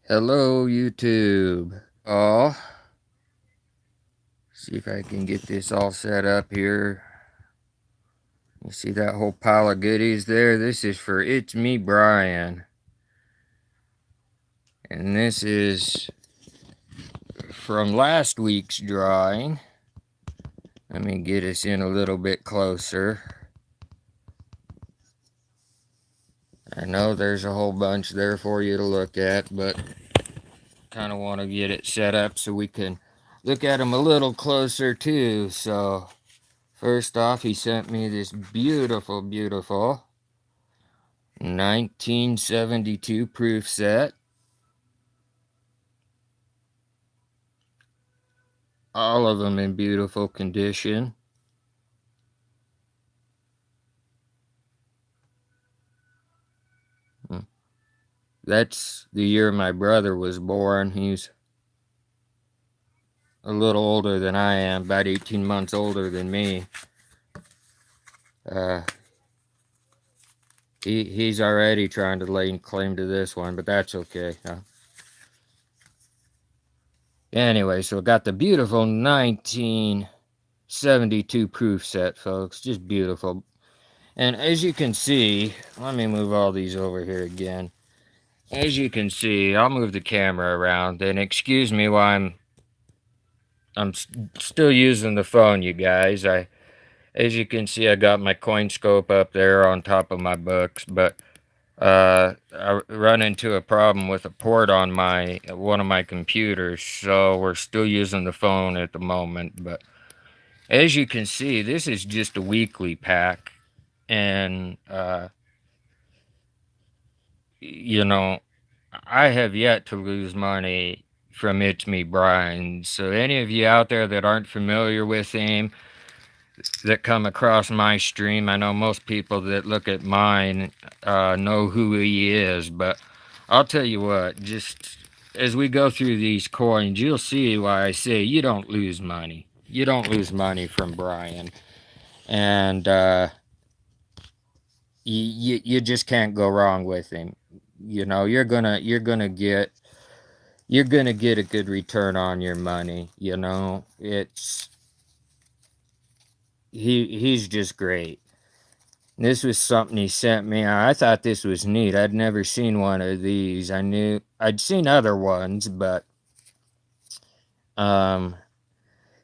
Hello, YouTube. Oh, see if I can get this all set up here. You see that whole pile of goodies there? This is for It's Me, Brian. And this is from last week's drawing. Let me get us in a little bit closer. I know there's a whole bunch there for you to look at, but kind of want to get it set up so we can look at them a little closer too. So, first off, he sent me this beautiful, beautiful 1972 proof set. All of them in beautiful condition. That's the year my brother was born. He's a little older than I am, about 18 months older than me. Uh, he's already trying to lay claim to this one, but that's okay. Anyway, so got the beautiful 1972 proof set, folks. Just beautiful. And as you can see, let me move all these over here again. As you can see, I'll move the camera around, and excuse me while I'm still using the phone, you guys. As you can see, I got my coin scope up there on top of my books, but I run into a problem with a port on my one of my computers, so we're still using the phone at the moment. But as you can see, this is just a weekly pack, and you know, I have yet to lose money from It's Me Brian. So any of you out there that aren't familiar with him, that come across my stream, I know most people that look at mine know who he is, but I'll tell you what, just as we go through these coins, you'll see why I say you don't lose money. You don't lose money from Brian. And you just can't go wrong with him. You know, you're gonna get a good return on your money. You know, he's just great. This was something he sent me. I thought this was neat. I'd never seen one of these. I knew I'd seen other ones, but um,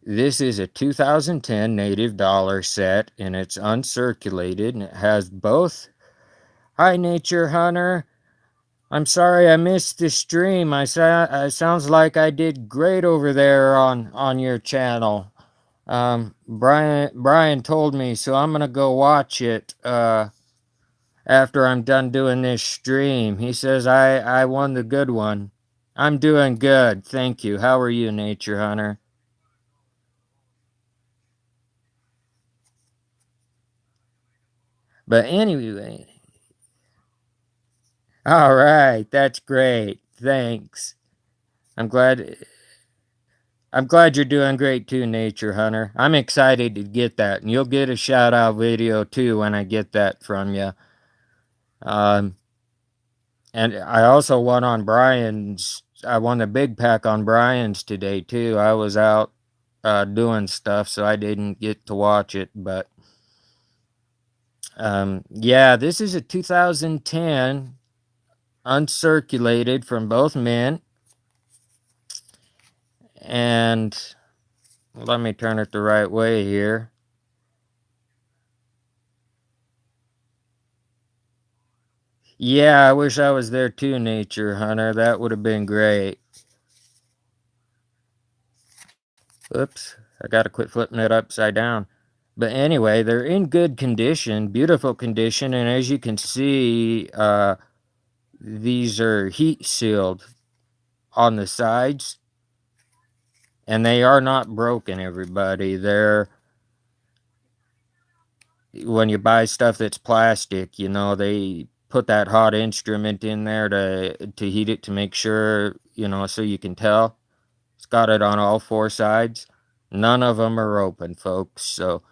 this is a 2010 native dollar set, and it's uncirculated, and it has both. Hi, Nature Hunter. I'm sorry I missed the stream. Sounds like I did great over there on your channel. Brian told me, so I'm gonna go watch it after I'm done doing this stream. He says I won the good one. I'm doing good, thank you. How are you, Nature Hunter? But anyway, all right, that's great. Thanks. I'm glad I'm glad you're doing great too, Nature Hunter. I'm excited to get that, and you'll get a shout out video too when I get that from you. Um, and I also won on Brian's. I won the big pack on Brian's today too. I was out doing stuff, so I didn't get to watch it. But yeah, this is a 2010 uncirculated from both men, and let me turn it the right way here. Yeah, I wish I was there too, Nature Hunter. That would have been great. Oops, I gotta quit flipping it upside down. But anyway, they're in good condition, beautiful condition, and as you can see, these are heat sealed on the sides, and they are not broken, everybody. They're when you buy stuff that's plastic, you know, they put that hot instrument in there to heat it to make sure, you know, so you can tell. It's got it on all four sides. None of them are open, folks. So,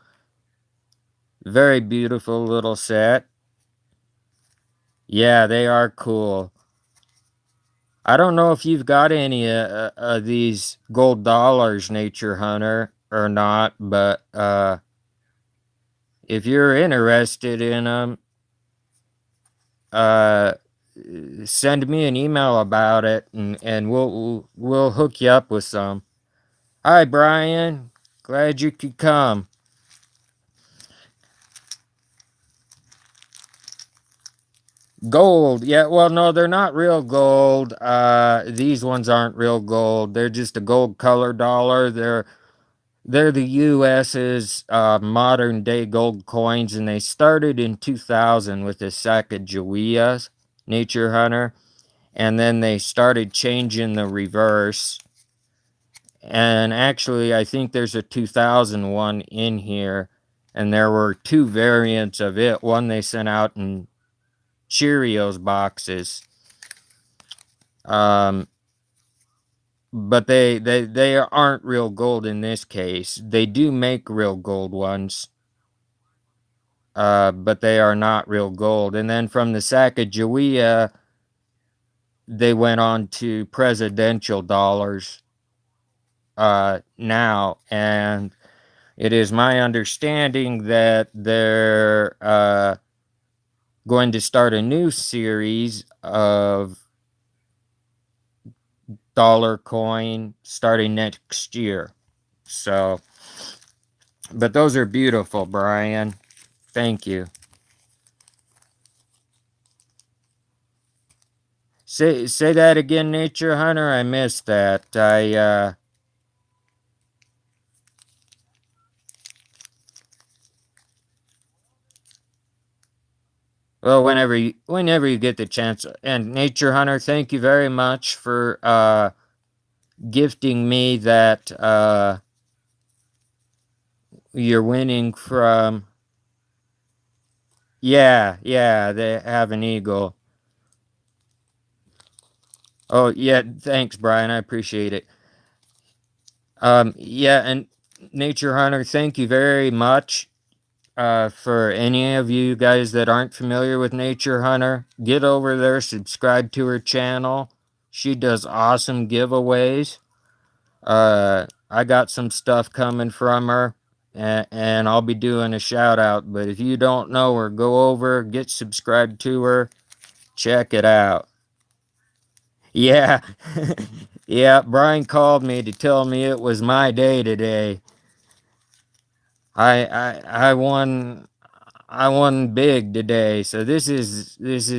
very beautiful little set. Yeah, they are cool. I don't know if you've got any these gold dollars, Nature Hunter, or not, but if you're interested in them, uh, send me an email about it, and we'll hook you up with some. Hi, Brian. Glad you could come. Gold. Yeah, well, no, they're not real gold. These ones aren't real gold. They're just a gold color dollar. They're the US's modern day gold coins, and they started in 2000 with the Sacagaweas, Nature Hunter, and then they started changing the reverse. And actually, I think there's a 2001 in here, and there were two variants of it. One they sent out in Cheerios boxes. Um, but they aren't real gold in this case. They do make real gold ones, but they are not real gold. And then from the Sacagawea, they went on to presidential dollars now, and it is my understanding that they're going to start a new series of dollar coin starting next year. So, but those are beautiful, Brian. Thank you. Say that again, Nature Hunter. I missed that. Well, whenever you get the chance. And Nature Hunter, thank you very much for gifting me that you're winning from. Yeah, they have an eagle. Oh, yeah, thanks, Brian. I appreciate it. Yeah, and Nature Hunter, thank you very much. For any of you guys that aren't familiar with Nature Hunter, get over there, subscribe to her channel. She does awesome giveaways. I got some stuff coming from her, and I'll be doing a shout out. But if you don't know her, go over, get subscribed to her, check it out. Yeah, yeah. Brian called me to tell me it was my day today. I won. I won big today, so this is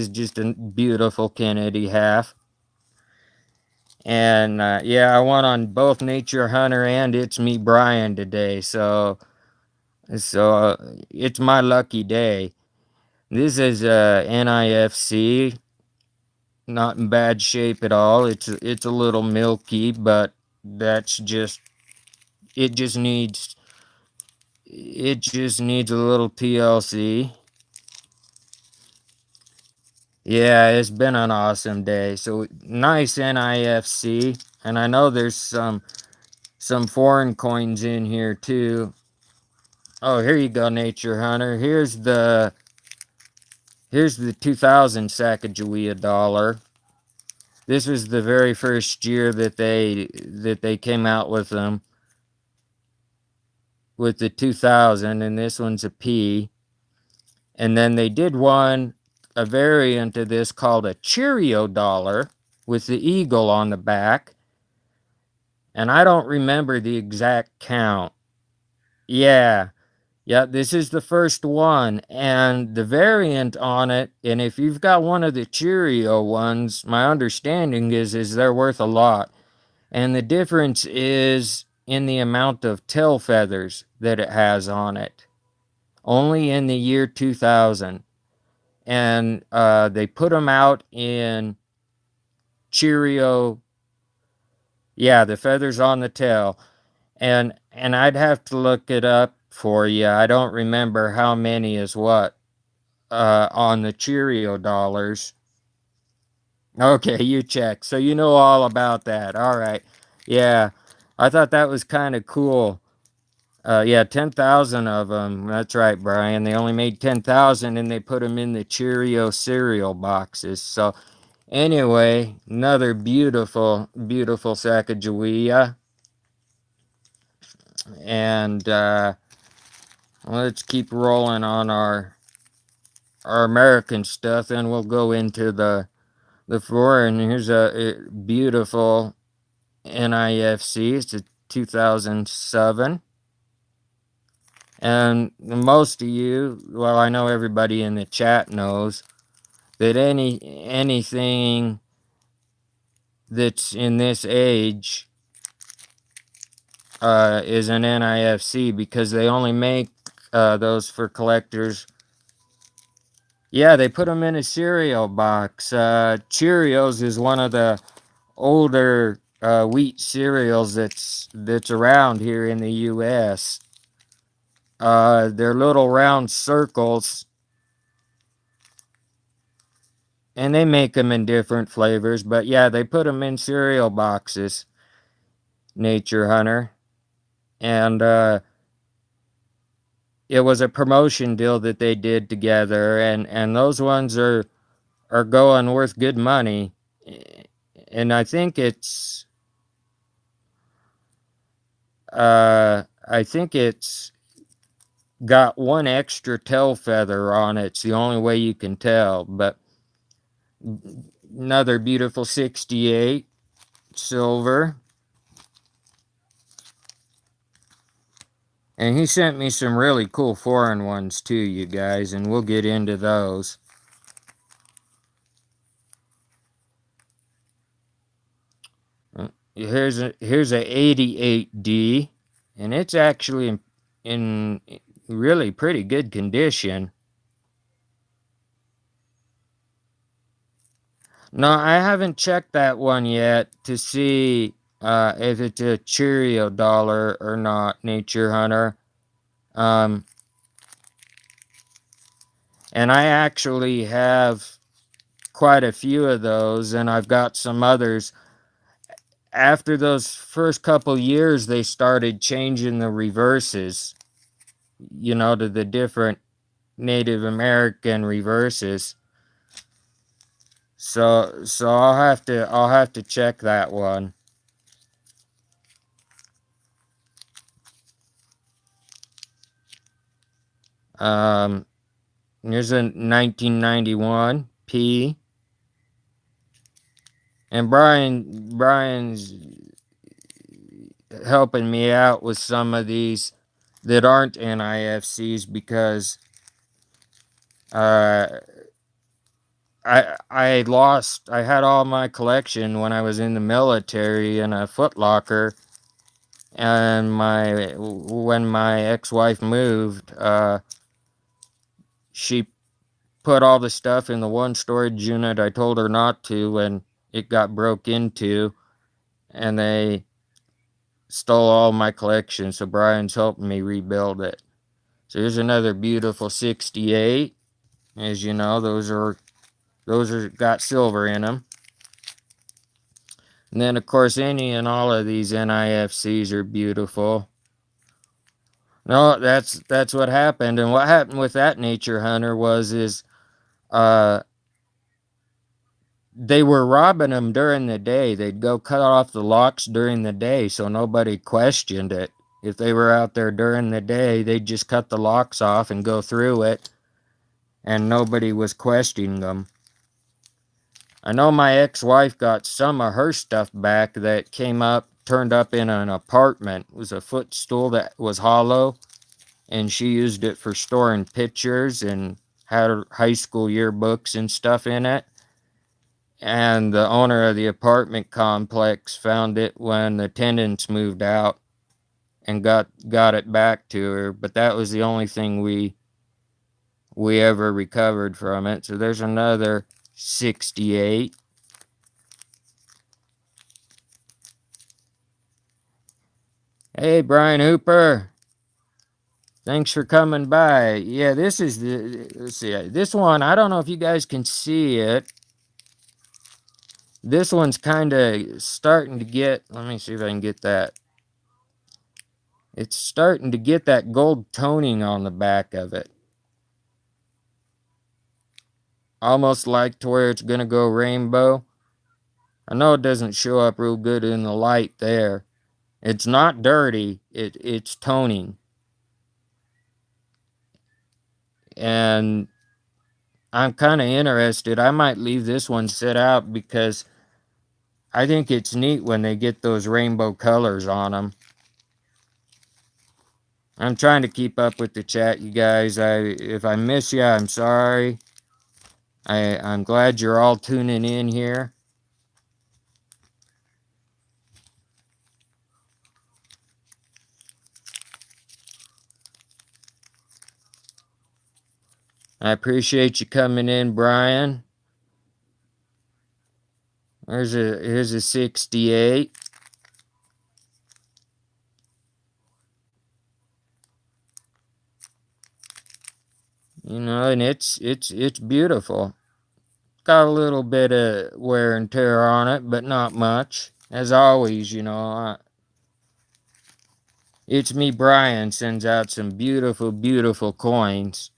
just a beautiful Kennedy half. And yeah, I won on both Nature Hunter and itismeBrian today, so it's my lucky day. This is NIFC, not in bad shape at all. It's a little milky, but that's just it. Just needs a little TLC. Yeah, it's been an awesome day. So nice NIFC, and I know there's some foreign coins in here too. Oh, here you go, Nature Hunter. Here's the 2000 Sacagawea dollar. This was the very first year that they came out with them with the 2000, and this one's a P. And then they did a variant of this called a Cheerio dollar with the eagle on the back. And I don't remember the exact count. Yeah, yeah, this is the first one. And the variant on it, and if you've got one of the Cheerio ones, my understanding is they're worth a lot. And the difference is in the amount of tail feathers that it has on it. Only in the year 2000. And they put them out in Cheerio. Yeah, the feathers on the tail. And I'd have to look it up for you. I don't remember how many is what on the Cheerio dollars. Okay, you check. So you know all about that. All right. Yeah, I thought that was kind of cool. Yeah, 10,000 of them. That's right, Brian. They only made 10,000 and they put them in the Cheerio cereal boxes. So Anyway, another beautiful, beautiful Sacagawea. And let's keep rolling on our American stuff, and we'll go into the foreign. Here's a beautiful NIFC. It's a 2007. And most of you, well, I know everybody in the chat knows that anything that's in this age is an NIFC, because they only make those for collectors. Yeah, they put them in a cereal box. Cheerios is one of the older wheat cereals that's around here in the U.S. They're little round circles, and they make them in different flavors. But yeah, they put them in cereal boxes, Nature Hunter. And it was a promotion deal that they did together, and those ones are going worth good money. And I think it's got one extra tail feather on it. It's the only way you can tell. But another beautiful 68 silver. And he sent me some really cool foreign ones too, you guys, and we'll get into those. Here's a 88D, and it's actually in really pretty good condition. No, I haven't checked that one yet to see if it's a Cheerio dollar or not, Nature Hunter. And I actually have quite a few of those, and I've got some others. After those first couple years, they started changing the reverses, to the different Native American reverses. So I'll have to check that one. Here's a 1991 P. And Brian's helping me out with some of these that aren't NIFCs, because I had all my collection when I was in the military in a Foot Locker, and when my ex-wife moved, she put all the stuff in the one storage unit I told her not to, and it got broke into, and they stole all my collection. So Brian's helping me rebuild it. So here's another beautiful 68. As you know, those are got silver in them. And then of course any and all of these NIFCs are beautiful. No, that's what happened. And what happened with that Nature Hunter is they were robbing them during the day. They'd go cut off the locks during the day, so nobody questioned it. If they were out there during the day, they'd just cut the locks off and go through it, and nobody was questioning them. I know my ex-wife got some of her stuff back that turned up in an apartment. It was a footstool that was hollow, and she used it for storing pictures and had her high school yearbooks and stuff in it. And the owner of the apartment complex found it when the tenants moved out and got it back to her. But that was the only thing we ever recovered from it. So there's another 68. Hey, Brian Hooper. Thanks for coming by. Yeah, this is let's see, this one, I don't know if you guys can see it. This one's kind of starting to get, let me see if I can get that. It's starting to get that gold toning on the back of it. almost like to where it's gonna go rainbow. I know it doesn't show up real good in the light there. It's not dirty, it's toning. And I'm kind of interested. I might leave this one sit out because I think it's neat when they get those rainbow colors on them. I'm trying to keep up with the chat, you guys. If I miss you, I'm sorry. I'm glad you're all tuning in here. I appreciate you coming in, Brian. Here's a 68. You know, and it's beautiful. Got a little bit of wear and tear on it, but not much. As always, you know, it's me, Brian, sends out some beautiful, beautiful coins.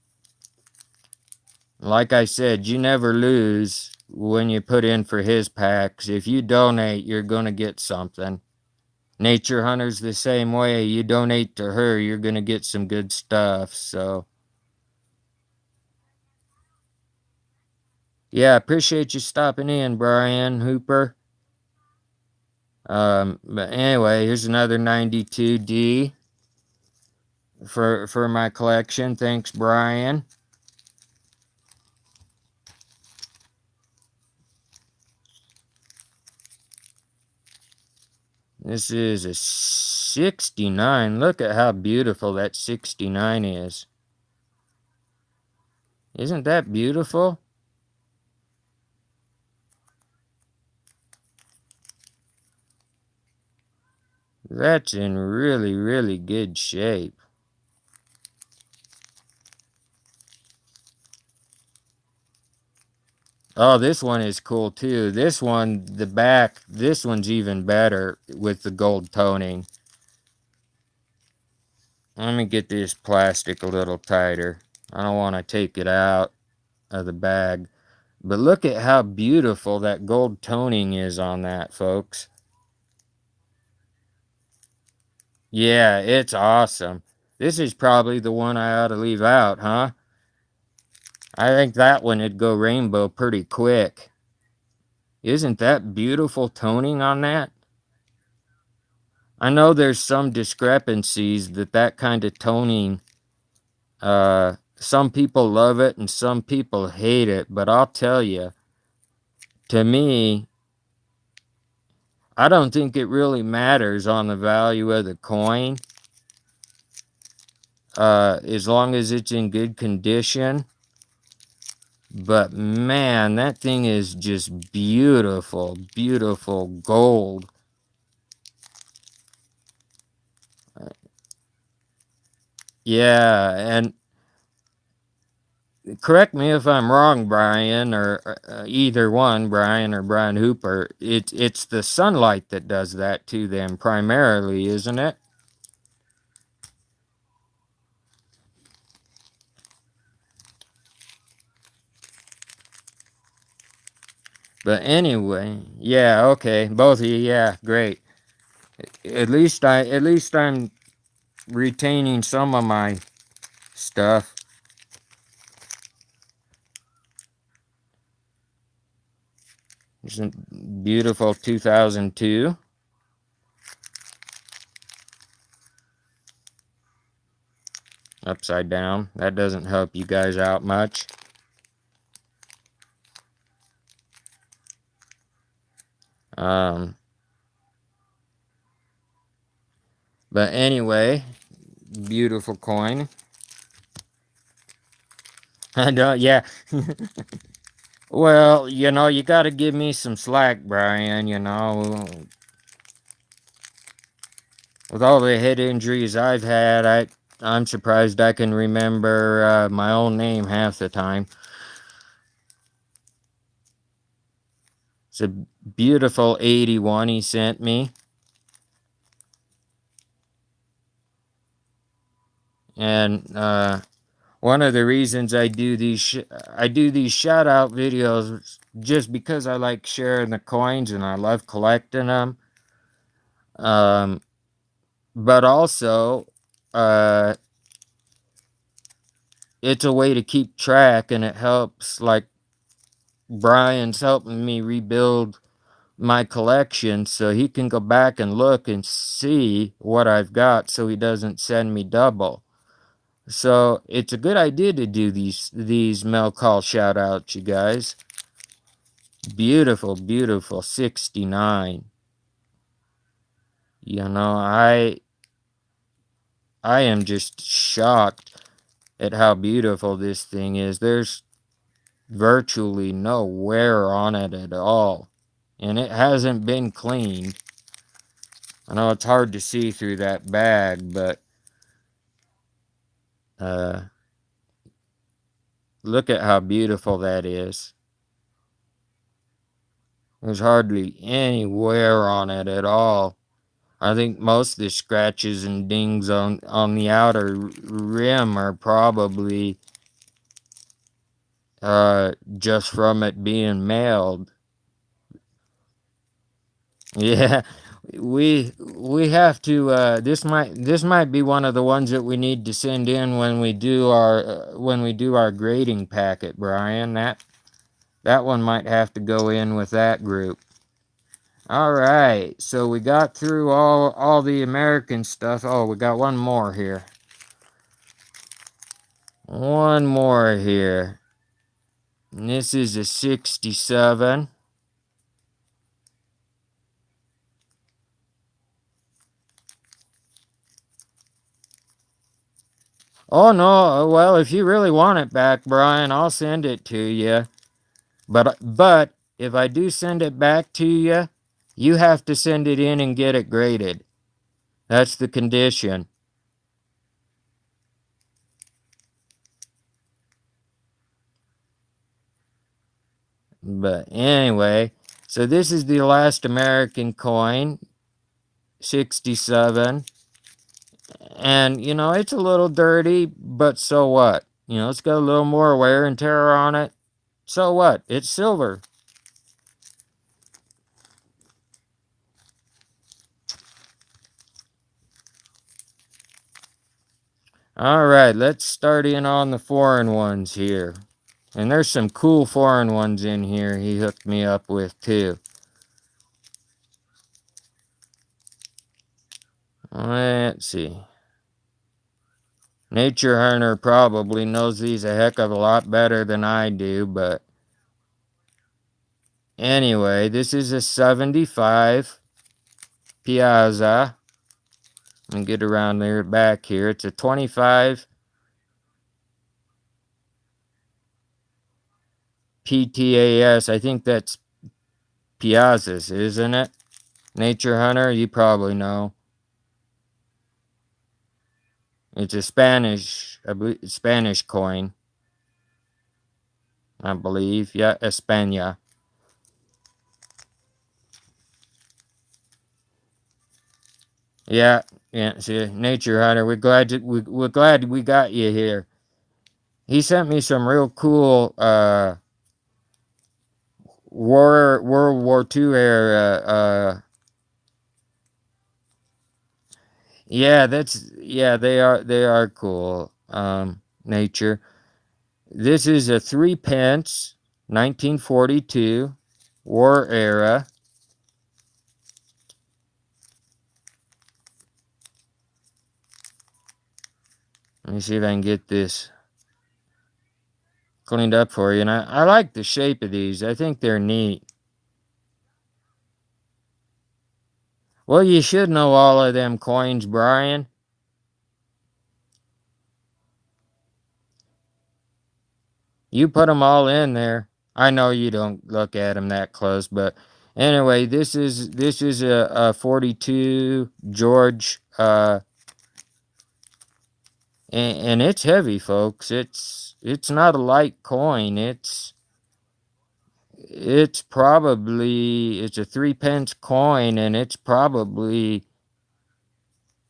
Like I said, you never lose when you put in for his packs. If you donate, you're going to get something. Nature Hunter's the same way. You donate to her, you're going to get some good stuff. So, yeah, appreciate you stopping in, Brian Hooper. But anyway, here's another 92D for my collection. Thanks, Brian. This is a 69. Look at how beautiful that 69 is. Isn't that beautiful? That's in really, really good shape. Oh, this one is cool too. This one, the back, this one's even better with the gold toning. Let me get this plastic a little tighter. I don't want to take it out of the bag. But look at how beautiful that gold toning is on that, folks. Yeah, it's awesome. This is probably the one I ought to leave out, huh? I think that one would go rainbow pretty quick. Isn't that beautiful toning on that? I know there's some discrepancies that kind of toning, some people love it and some people hate it, but I'll tell you, to me, I don't think it really matters on the value of the coin, as long as it's in good condition. But man, that thing is just beautiful, beautiful gold. Yeah, and correct me if I'm wrong, Brian, or either one, Brian or Brian Hooper. It's the sunlight that does that to them primarily, isn't it? But anyway, yeah, okay, both of you, yeah, great. At least I'm retaining some of my stuff. Isn't beautiful 2002? Upside down. That doesn't help you guys out much. But anyway, beautiful coin. I don't, yeah. Well, you know, you got to give me some slack, Brian, you know. With all the head injuries I've had, I'm surprised I can remember my own name half the time. It's a beautiful 81 he sent me. And one of the reasons I do these shout out videos just because I like sharing the coins and I love collecting them. Um, but also, uh, it's a way to keep track and it helps. Like Brian's helping me rebuild my collection so he can go back and look and see what I've got so he doesn't send me double. So it's a good idea to do these mail call shout outs, you guys. Beautiful, beautiful 69. You know, I am just shocked at how beautiful this thing is. There's virtually no wear on it at all. And it hasn't been cleaned. I know it's hard to see through that bag, but uh, look at how beautiful that is. There's hardly any wear on it at all. I think most of the scratches and dings on the outer rim are probably just from it being mailed. Yeah, we have to. This might be one of the ones that we need to send in when we do our grading packet, Brian. That one might have to go in with that group. All right, so we got through all the American stuff. Oh, we got one more here. One more here. And this is a 67. Oh no, well, if you really want it back, Brian, I'll send it to you. But if I do send it back to you, you have to send it in and get it graded. That's the condition. But anyway, so this is the last American coin, 67. And, you know, it's a little dirty, but so what? You know, it's got a little more wear and tear on it. So what? It's silver. All right, let's start in on the foreign ones here. And there's some cool foreign ones in here he hooked me up with too. Let's see. Nature Hunter probably knows these a heck of a lot better than I do, but anyway, this is a 75 Piazza. And get around there back here. It's a 25 PTAS. I think that's Piazzas, isn't it? Nature Hunter, you probably know. It's a Spanish coin, I believe. Yeah, España. Yeah, yeah. See, Nature Hunter, we're glad we got you here. He sent me some real cool World War II era. Yeah, they are cool. Nature. This is a 3 pence, 1942, war era. Let me see if I can get this cleaned up for you. And I like the shape of these. I think they're neat. Well, you should know all of them coins, Brian. You put them all in there. I know you don't look at them that close, but anyway, this is a 42 George, and it's heavy, folks. It's not a light coin. It's a 3 pence coin, and it's probably,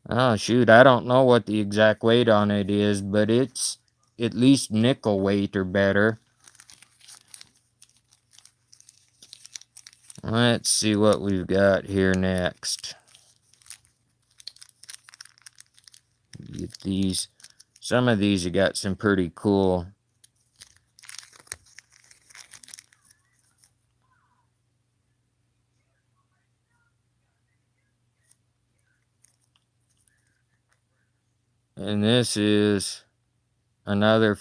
oh shoot, I don't know what the exact weight on it is, but at least nickel weight or better. Let's see what we've got here next. Get these. Some of these have got some pretty cool. And this is another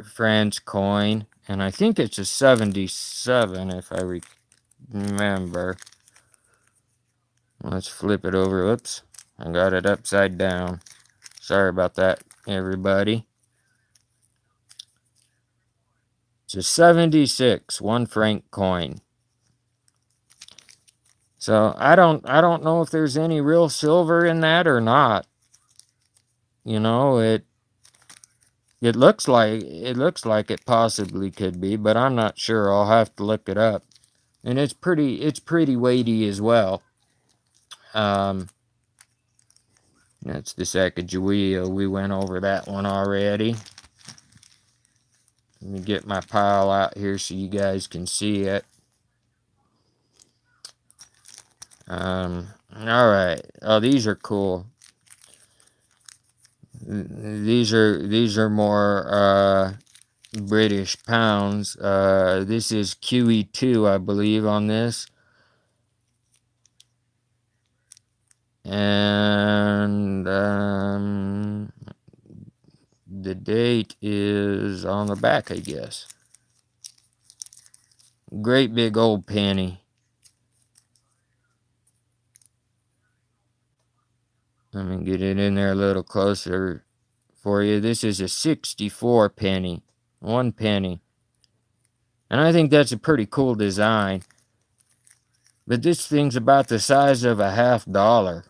France coin. And I think it's a 77 if I remember. Let's flip it over. Oops. I got it upside down. Sorry about that, everybody. It's a 76 1 franc coin. So I don't know if there's any real silver in that or not. You know, it looks like it possibly could be, but I'm not sure. I'll have to look it up. And it's pretty weighty as well. That's the Sacagawea. We went over that one already. Let me get my pile out here so you guys can see it. All right. Oh, these are cool. These are more British pounds. This is QE2, I believe, on this. And the date is on the back, I guess. Great big old penny. Let me get it in there a little closer for you. This is a 64 penny. 1 penny. And I think that's a pretty cool design. But this thing's about the size of a $50.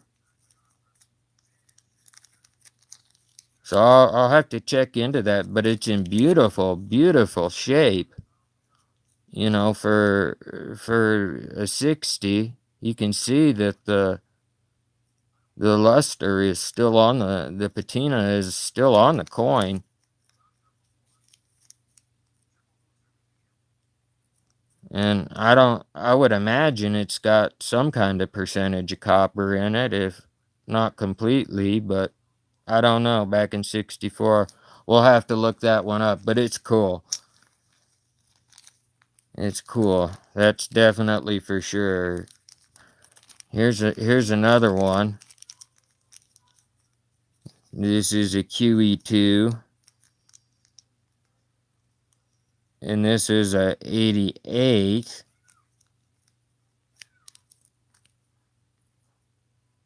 So I'll have to check into that, but it's in beautiful, beautiful shape. You know, for a 60, you can see that the luster is still on the patina is still on the coin. And I would imagine it's got some kind of percentage of copper in it, if not completely, but I don't know. Back in 64, we'll have to look that one up, but it's cool. It's cool. That's definitely for sure. Here's another one. This is a QE2. And this is a 88.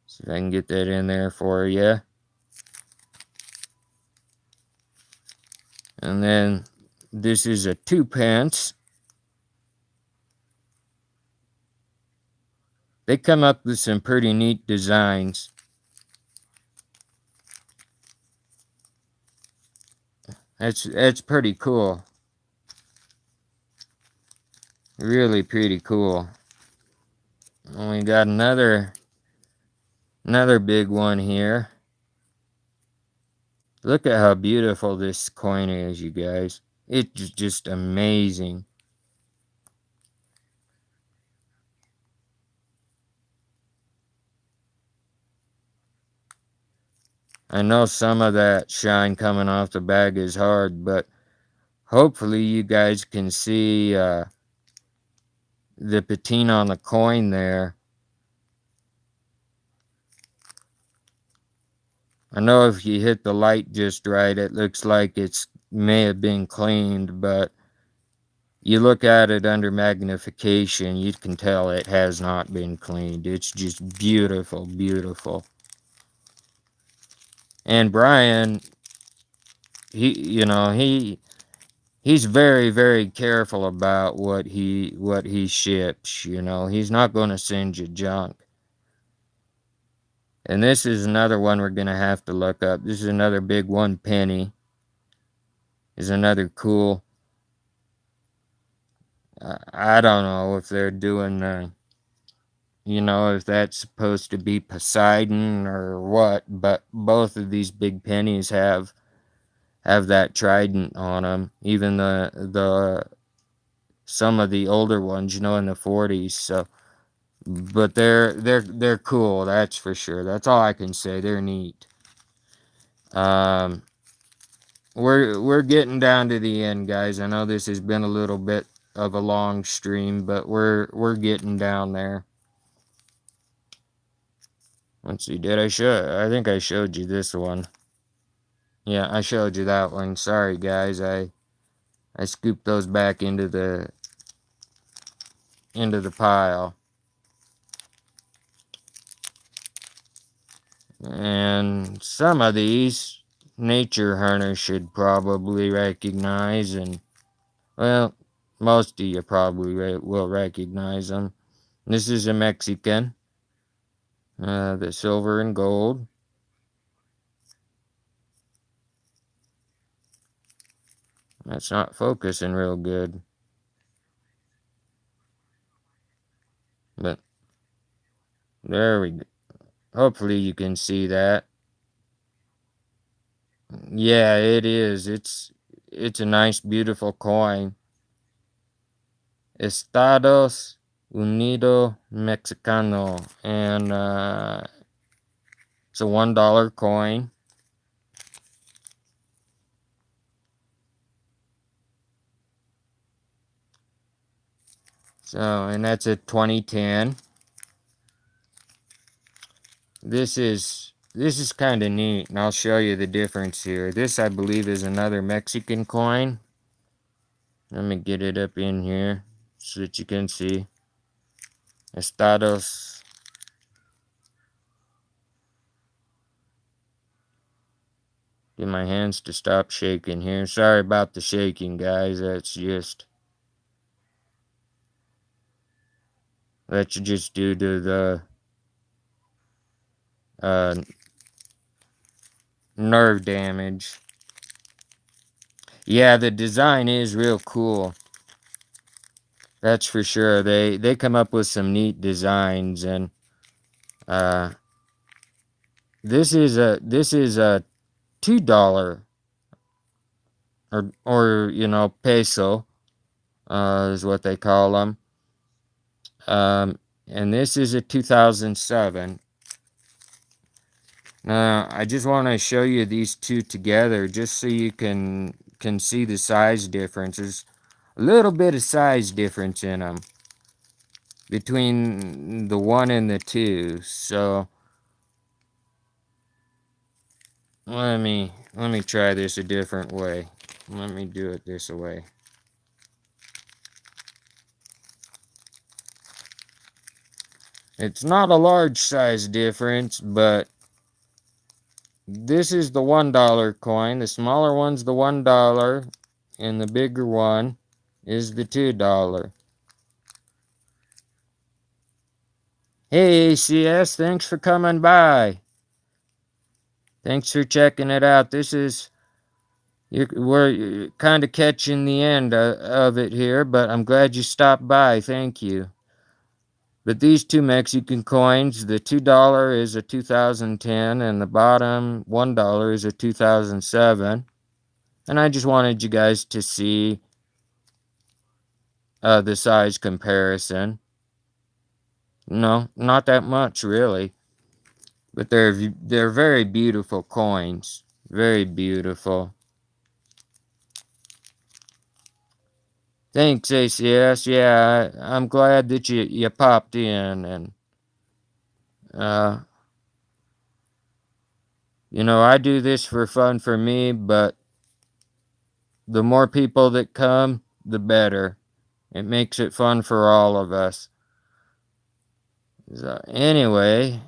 See if I can get that in there for you. And then this is a 2 pence. They come up with some pretty neat designs. That's pretty cool. Really pretty cool. And we got another big one here. Look at how beautiful this coin is, you guys. It's just amazing. I know some of that shine coming off the bag is hard, but hopefully you guys can see the patina on the coin there. I know if you hit the light just right, it looks like it may have been cleaned, but you look at it under magnification, you can tell it has not been cleaned. It's just beautiful, beautiful. And Brian, he's very, very careful about what he ships. You know, he's not going to send you junk. And this is another one we're going to have to look up. This is another big 1 penny. Is another cool. I don't know if they're doing, if that's supposed to be Poseidon or what, but both of these big pennies have have that trident on them. Even the some of the older ones, you know, in the 40s. So, but they're cool. That's for sure. That's all I can say. They're neat. Um, we're getting down to the end, guys. I know this has been a little bit of a long stream, but we're getting down there. Let's see. Did I show? I think I showed you this one. Yeah, I showed you that one. Sorry, guys. I scooped those back into the pile. And some of these nature hunters should probably recognize, and well, most of you probably will recognize them. This is a Mexican, the silver and gold. That's not focusing real good, but there we go. Hopefully you can see that. Yeah, it is. It's a nice, beautiful coin. Estados Unidos Mexicano, and it's a $1 coin. So, and that's a 2010. This is kind of neat, and I'll show you the difference here. This, I believe, is another Mexican coin. Let me get it up in here so that you can see. Estados. Get my hands to stop shaking here. Sorry about the shaking, guys. That's just due to the uh, nerve damage. Yeah, the design is real cool. That's for sure. They come up with some neat designs, and uh, this is a $2 or you know, peso is what they call them. And this is a 2007. Now I just want to show you these two together just so you can see the size differences. A little bit of size difference in them between the one and the two. So let me try this a different way. Let me do it this way. It's not a large size difference, but this is the $1 coin. The smaller one's the $1, and the bigger one is the $2. Hey, ACS, thanks for coming by. Thanks for checking it out. We're kind of catching the end of it here, but I'm glad you stopped by. Thank you. But these two Mexican coins, the $2 is a 2010, and the bottom $1 is a 2007. And I just wanted you guys to see the size comparison. No, not that much really, but they're very beautiful coins. Very beautiful. Thanks, ACS. Yeah, I'm glad that you popped in, and you know, I do this for fun for me, but the more people that come, the better. It makes it fun for all of us. So anyway,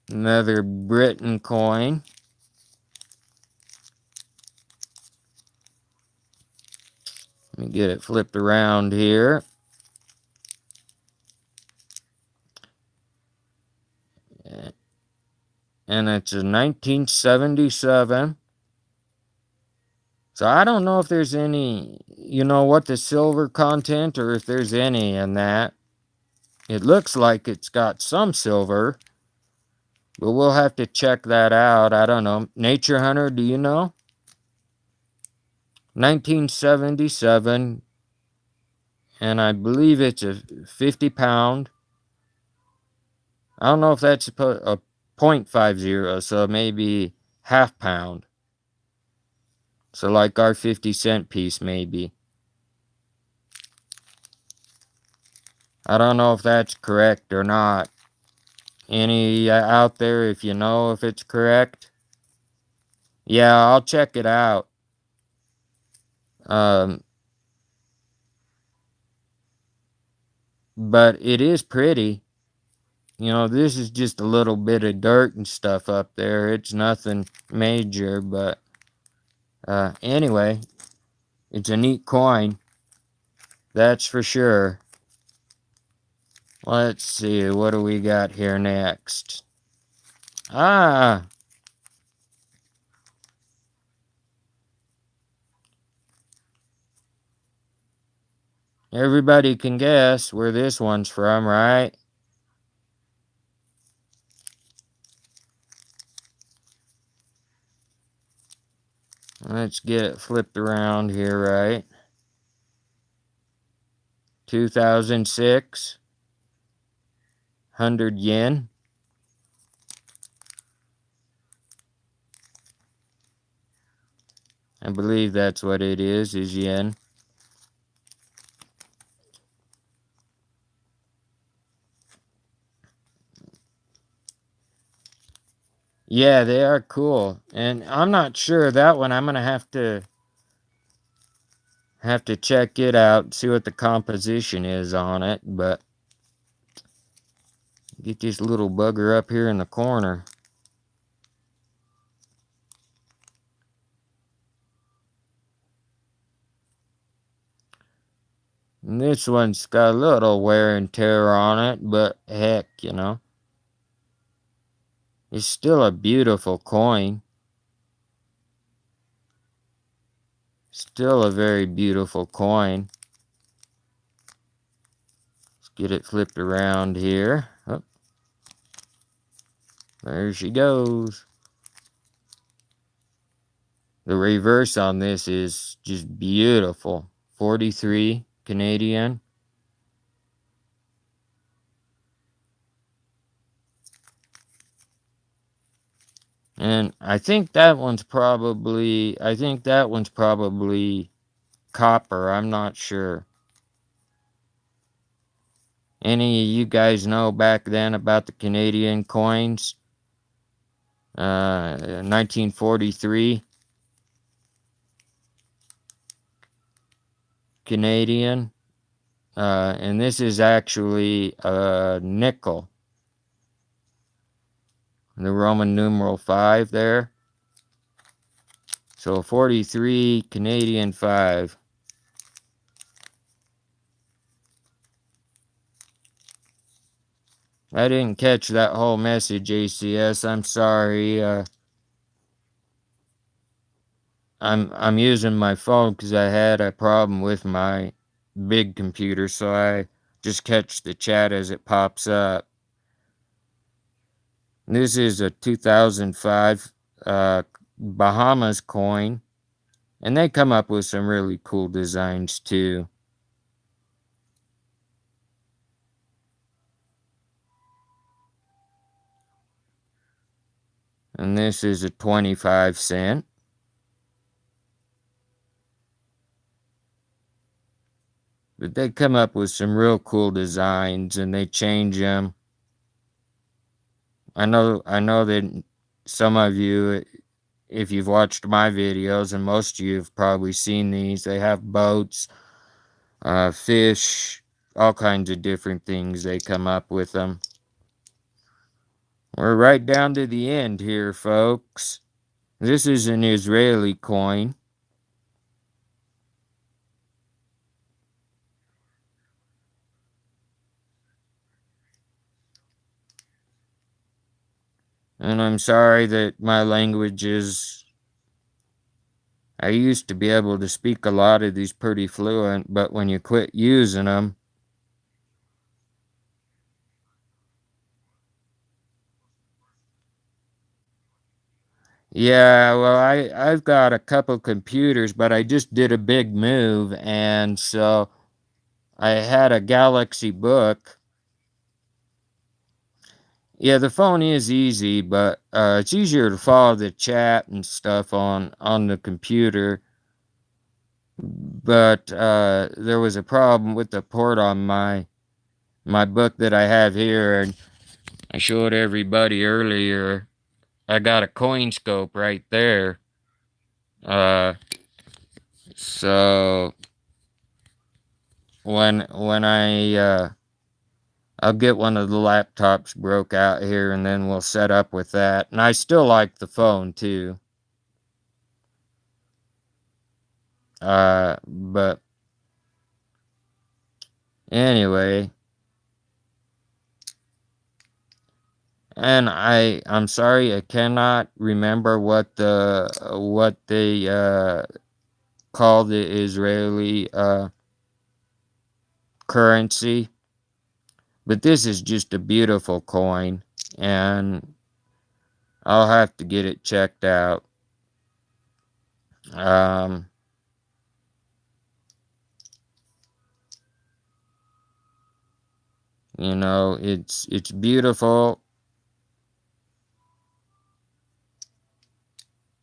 another Britain coin. Let me get it flipped around here. And it's a 1977. So I don't know if there's any, you know, what the silver content, or if there's any in that. It looks like it's got some silver, But we'll have to check that out. I don't know. Nature Hunter, do you know? 1977, and I believe it's a 50 pound. I don't know if that's a .50, so maybe half pound. So like our 50-cent piece, maybe. I don't know if that's correct or not. Any out there, if you know if it's correct? Yeah, I'll check it out. Um, but it is pretty. You know, this is just a little bit of dirt and stuff up there. It's nothing major, but anyway, it's a neat coin. That's for sure. Let's see, what do we got here next? Ah, everybody can guess where this one's from, right? Let's get it flipped around here, right? 2006, 100 yen. I believe that's what it is yen. Yeah, they are cool. And I'm not sure that one. I'm gonna have to check it out, see what the composition is on it, but get this little bugger up here in the corner. And this one's got a little wear and tear on it, but heck, you know. It's still a beautiful coin. Still a very beautiful coin. Let's get it flipped around here. Oh, there she goes. The reverse on this is just beautiful. 43 Canadian. And I think that one's probably copper. I'm not sure. Any of you guys know back then about the Canadian coins? 1943 Canadian. And this is actually a nickel. The Roman numeral 5 there. So 43 Canadian 5. I didn't catch that whole message, ACS. I'm sorry. I'm using my phone because I had a problem with my big computer, so I just catch the chat as it pops up. This is a 2005 Bahamas coin, and they come up with some really cool designs too. And this is a 25 cent. But they come up with some real cool designs, and they change them. I know that some of you, if you've watched my videos, and most of you have probably seen these, they have boats, fish, all kinds of different things they come up with them. We're right down to the end here, folks. This is an Israeli coin. And I'm sorry that my language is... I used to be able to speak a lot of these pretty fluent, but when you quit using them, Yeah, well, I've got a couple computers, but I just did a big move, and so I had a Galaxy Book. Yeah, the phone is easy, but it's easier to follow the chat and stuff on the computer. But there was a problem with the port on my book that I have here, and I showed everybody earlier. I got a coin scope right there. Uh, so when I'll get one of the laptops broke out here, and then we'll set up with that. And I still like the phone too. But anyway, and I'm sorry I cannot remember what they call the Israeli currency, but this is just a beautiful coin, and I'll have to get it checked out. Um, it's beautiful.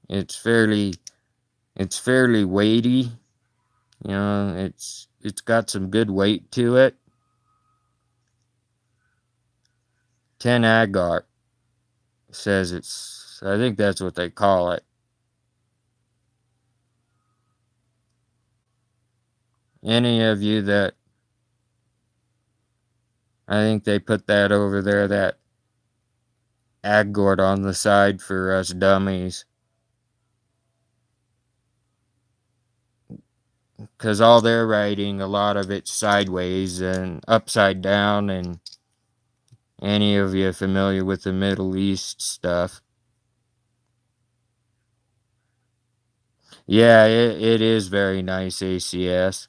It's fairly it's fairly weighty. It's got some good weight to it. 10 agar says it's. I think that's what they call it. Any of you that I think they put that over there, that agort on the side for us dummies. Because all they're writing, a lot of it's sideways and upside down, and any of you familiar with the Middle East stuff. Yeah, it is very nice ACS.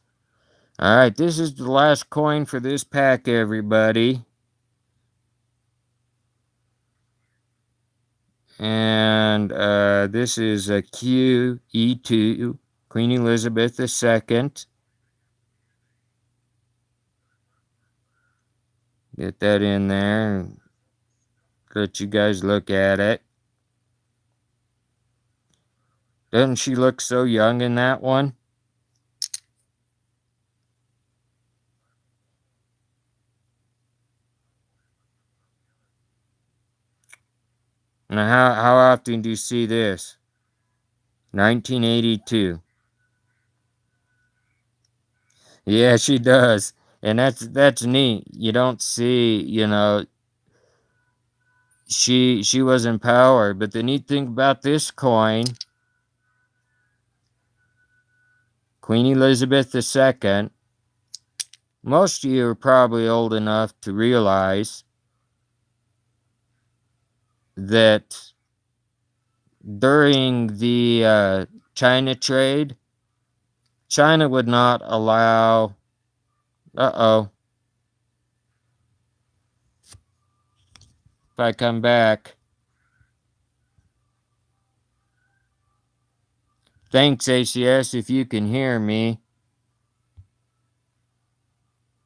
Alright, this is the last coin for this pack, everybody. And this is a QE2, Queen Elizabeth II. Get that in there and let you guys look at it. Doesn't she look so young in that one? Now, how often do you see this? 1982. Yeah, she does. And that's neat. You don't see, she was in power. But the neat thing about this coin, Queen Elizabeth II, most of you are probably old enough to realize that during the China trade, China would not allow. Uh-oh. If I come back. Thanks, ACS, if you can hear me.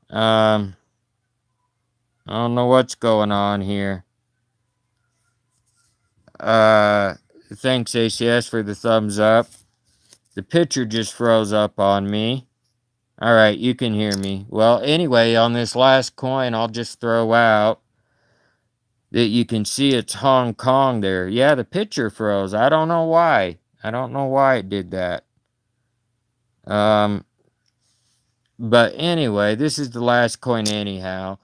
I don't know what's going on here. Uh, Thanks, ACS, for the thumbs up. The picture just froze up on me. All right, you can hear me. Well, anyway, on this last coin, I'll just throw out that you can see it's Hong Kong there. Yeah, the picture froze. I don't know why. I don't know why it did that. Um, but anyway, this is the last coin anyhow.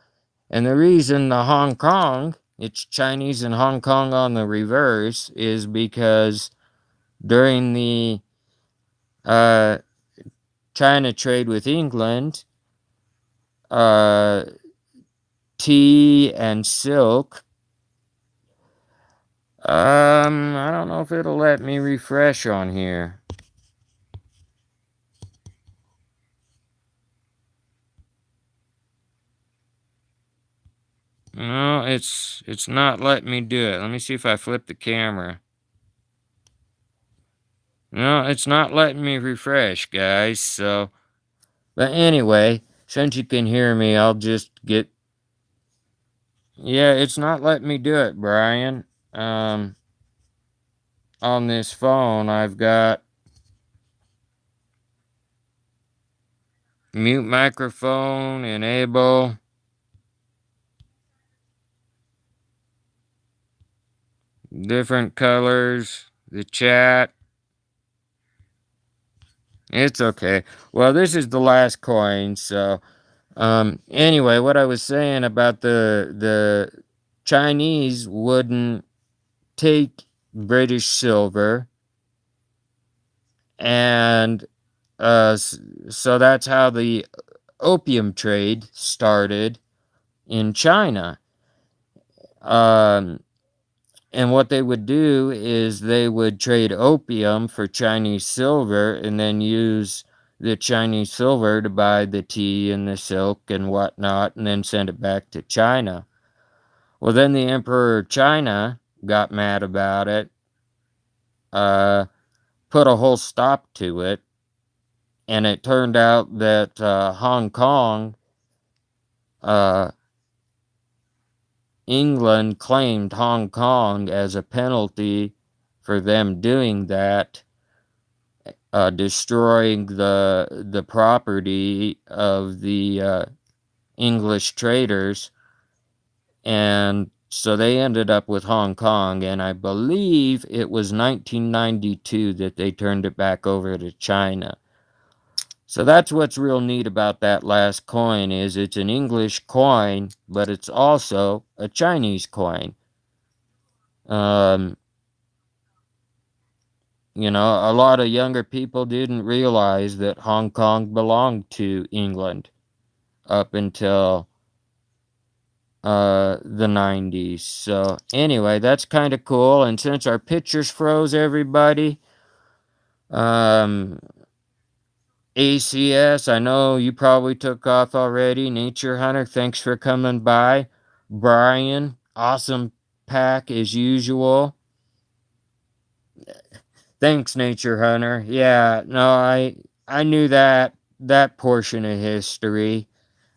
And the reason the Hong Kong, it's Chinese and Hong Kong on the reverse, is because during the uh, China trade with England, uh, tea and silk. I don't know if it'll let me refresh on here. No, it's not letting me do it. Let me see if I flip the camera. No, it's not letting me refresh, guys. So, but anyway, since you can hear me, I'll just get. Yeah, it's not letting me do it, Brian. Um, on this phone, I've got mute microphone, enable, different colors, the chat. It's okay. Well, this is the last coin, so anyway, what I was saying about the Chinese wouldn't take British silver, and so that's how the opium trade started in China. Um, and what they would do is they would trade opium for Chinese silver and then use the Chinese silver to buy the tea and the silk and whatnot and then send it back to China. Well, then the Emperor of China got mad about it, uh, put a whole stop to it, and it turned out that Hong Kong, uh, England claimed Hong Kong as a penalty for them doing that, destroying the property of the English traders, and so they ended up with Hong Kong, and I believe it was 1992 that they turned it back over to China. So that's what's real neat about that last coin is it's an English coin, but it's also a Chinese coin. Um, a lot of younger people didn't realize that Hong Kong belonged to England up until the 90s. So anyway, that's kind of cool. And since our pictures froze, everybody, um, ACS, I know you probably took off already. Nature Hunter, thanks for coming by. Brian, awesome pack as usual. Thanks, Nature Hunter. Yeah, no, I knew that portion of history.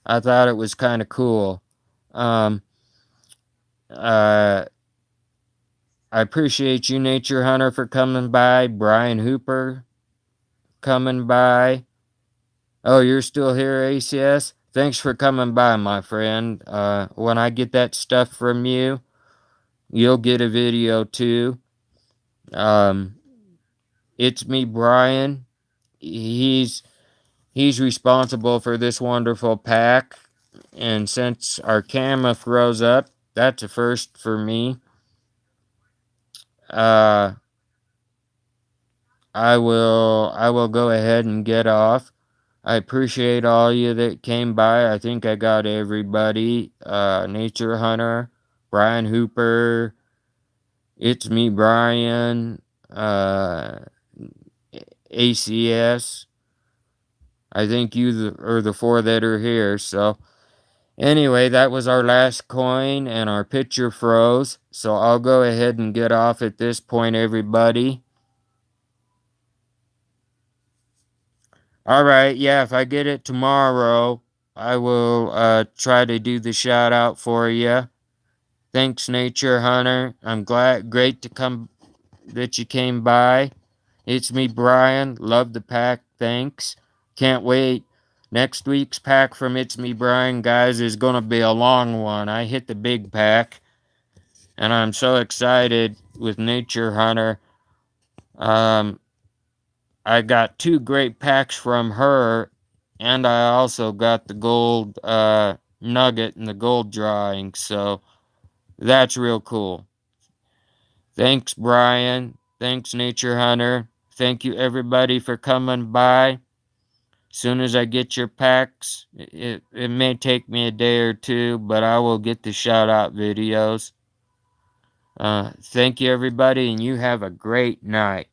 I thought it was kind of cool. Um, uh, I appreciate you, Nature Hunter, for coming by. Brian Hooper coming by. Oh, you're still here, ACS? Thanks for coming by, my friend. When I get that stuff from you, you'll get a video too. Um, it's me, Brian. He's he's responsible for this wonderful pack, and since our camera froze up, that's a first for me. Uh, I will go ahead and get off. I appreciate all you that came by. I think I got everybody. Nature Hunter, Brian Hooper, it's me, Brian, uh, ACS. I think you are the four that are here. So anyway, that was our last coin, and our picture froze. So I'll go ahead and get off at this point, everybody. All right, yeah, if I get it tomorrow, I will try to do the shout out for you. Thanks, Nature Hunter. I'm great to come that you came by. It's me, Brian. Love the pack. Thanks. Can't wait. Next week's pack from It's Me, Brian, guys, is going to be a long one. I hit the big pack, and I'm so excited with Nature Hunter. Um, I got two great packs from her, and I also got the gold nugget and the gold drawing, so that's real cool. Thanks, Brian. Thanks, Nature Hunter. Thank you, everybody, for coming by. Soon as I get your packs, it may take me a day or two, but I will get the shout out videos. Thank you, everybody, and you have a great night.